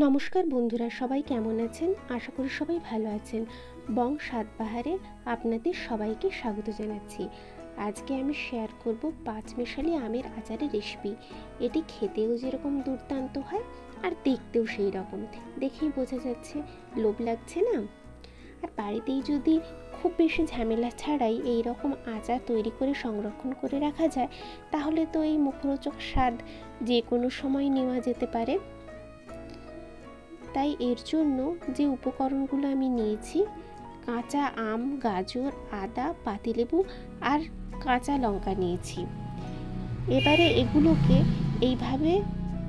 নমস্কার বন্ধুরা, সবাই কেমন আছেন? আশা করি সবাই ভালো আছেন। বং স্বাদবাহারে আপনাদের সবাইকে স্বাগত জানাচ্ছি। আজকে আমি শেয়ার করব পাঁচমেশালি আমের আচারের রেসিপি। এটি খেতেও যেরকম দুর্দান্ত হয় আর দেখতেও সেই রকম। দেখেই বোঝা যাচ্ছে, লোভ লাগছে না? আর বাড়িতেই যদি খুব বেশি ঝামেলা ছাড়াই এই রকম আচার তৈরি করে সংরক্ষণ করে রাখা যায়, তাহলে তো এই মুখরোচক স্বাদ যে কোনো সময় নেওয়া যেতে পারে। তাই এর জন্য যে উপকরণগুলো আমি নিয়েছি, কাঁচা আম, গাজর, আদা, পাতিলেবু আর কাঁচা লঙ্কা নিয়েছি। এবারে এগুলোকে এইভাবে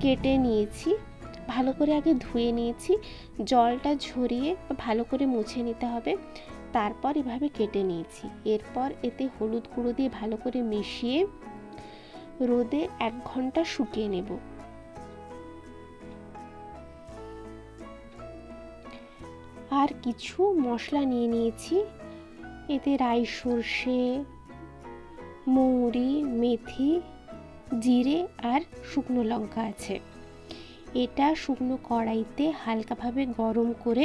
কেটে নিয়েছি, ভালো করে আগে ধুয়ে নিয়েছি, জলটা ঝরিয়ে ভালো করে মুছে নিতে হবে। তারপর এভাবে কেটে নিয়েছি। এরপর এতে হলুদ গুঁড়ো দিয়ে ভালো করে মিশিয়ে রোদে 1 ঘন্টা শুকিয়ে নেব। আর কিছু মশলা নিয়ে নিয়েছি। এতে রাই, সর্ষে, মৌরি, মেথি, জিরে আর শুকনো লঙ্কা আছে। এটা শুকনো কড়াইতে হালকাভাবে গরম করে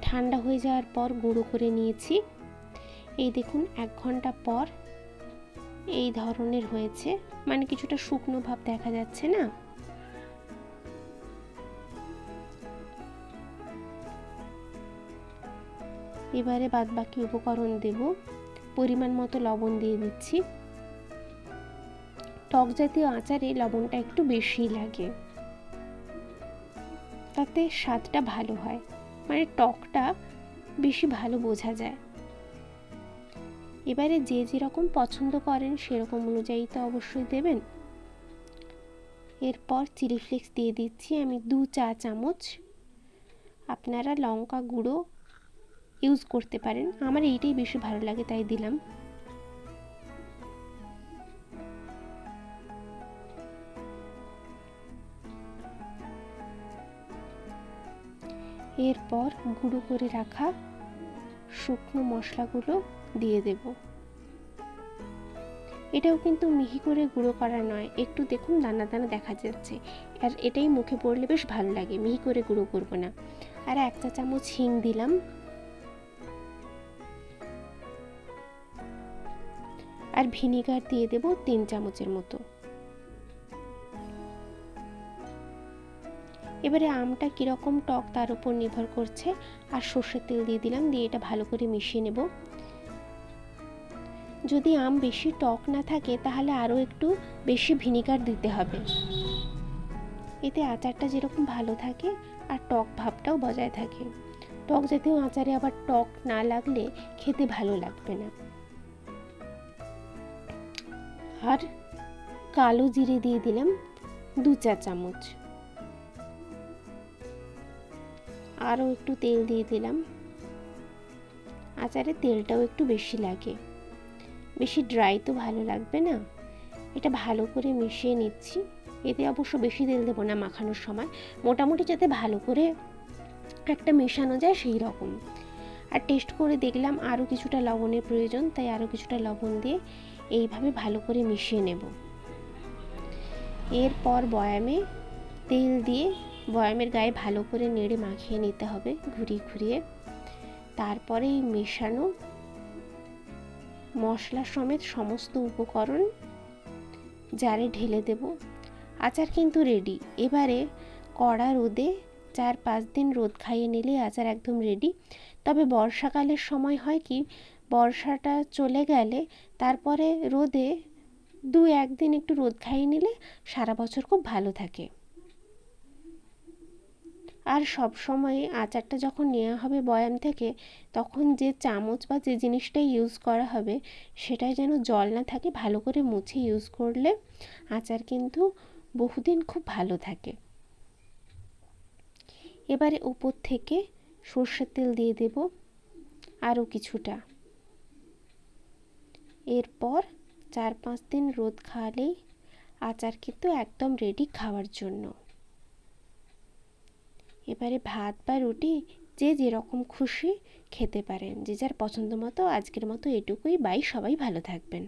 ঠান্ডা হয়ে যাওয়ার পর গুঁড়ো করে নিয়েছি। এই দেখুন 1 ঘন্টা পর এই ধরনের হয়েছে, মানে কিছুটা শুকনো ভাব দেখা যাচ্ছে না? এবারে বাদবাকি উপকরণ দেব। পরিমাণ মতো লবণ দিয়ে দিচ্ছি। টক জাতীয় আচারে লবণটা একটু বেশি লাগে, তাতে স্বাদটা ভালো হয়, মানে টকটা বেশি ভালো বোঝা যায়। এবারে যে যেরকম পছন্দ করেন সেরকম অনুযায়ী তো অবশ্যই দেবেন। এরপর চিলি ফ্লেক্স দিয়ে দিচ্ছি আমি 2 চা চামচ। আপনারা লঙ্কা গুঁড়ো ইউজ করতে পারেন, আমার এইটাই বেশি ভালো লাগে তাই দিলাম। এরপর গুঁড়ো করে রাখা শুকনো মশলাগুলো দিয়ে দেব। এটাও কিন্তু মিহি করে গুঁড়ো করা নয়, একটু দেখুন দানা দানা দেখা যাচ্ছে, আর এটাই মুখে পড়লে বেশ ভালো লাগে, মিহি করে গুঁড়ো করব না। আর 1 চা চামচ হিং দিলাম। আর ভিনিগার দিয়ে দেব 3 চামচের মতো। এবারে আমটা কীরকম টক তার উপর নির্ভর করছে। আর সর্ষের তেল দিয়ে দিলাম, দিয়ে এটা ভালো করে মিশিয়ে নেব। যদি আম বেশি টক না থাকে তাহলে আরও একটু বেশি ভিনিগার দিতে হবে। এতে আচারটা যেরকম ভালো থাকে আর টক ভাবটাও বজায় থাকে। টক জাতীয় আচারে আবার টক না লাগলে খেতে ভালো লাগবে না। আর কালো জিরে দিয়ে দিলাম 2 চা চামচ। আরও একটু তেল দিয়ে দিলাম। আচারে তেলটাও একটু বেশি লাগে, বেশি ড্রাই তো ভালো লাগবে না। এটা ভালো করে মিশিয়ে নিচ্ছি। এতে অবশ্য বেশি তেল দেবো না মাখানোর সময়, মোটামুটি যাতে ভালো করে একটা মেশানো যায় সেই রকম। আর টেস্ট করে দেখলাম আরও কিছুটা লবণের প্রয়োজন, তাই আরও কিছুটা লবণ দিয়ে এইভাবে ভালো করে মিশিয়ে নেব। এরপর বয়ামে তেল দিয়ে বয়ামের গায়ে ভালো করে নেড়ে মাখিয়ে নিতে হবে ঘুরিয়ে ঘুরিয়ে। তারপরে এই মেশানো মশলা সমেত সমস্ত উপকরণ জারে ঢেলে দেব। আচার কিন্তু রেডি। এবারে কড়া রোদে 4-5 দিন রোদ খাইয়ে নিলে আচার একদম রেডি। তবে বর্ষাকালের সময় হয় কি, বর্ষাটা চলে গেলে তারপরে রোদে 2-1 দিন একটু রোদ খাইয়ে নিলে সারা বছর খুব ভালো থাকে। আর সব সময় আচারটা যখন নেওয়া হবে বয়াম থেকে, তখন যে চামচ বা যে জিনিসটাই ইউজ করা হবে সেটাই যেন জল না থাকে, ভালো করে মুছে ইউজ করলে আচার কিন্তু বহুদিন খুব ভালো থাকে। এবারে উপর থেকে সর্ষের তেল দিয়ে দেব আরও কিছুটা। এরপর 4-5 দিন রোদ খাওয়ালেই আচার কিন্তু একদম রেডি খাওয়ার জন্য। এবারে ভাত বা রুটি যে যেরকম খুশি খেতে পারেন, যে যার পছন্দ মতো। আজকের মতো এটুকুই। বাই, সবাই ভালো থাকবেন।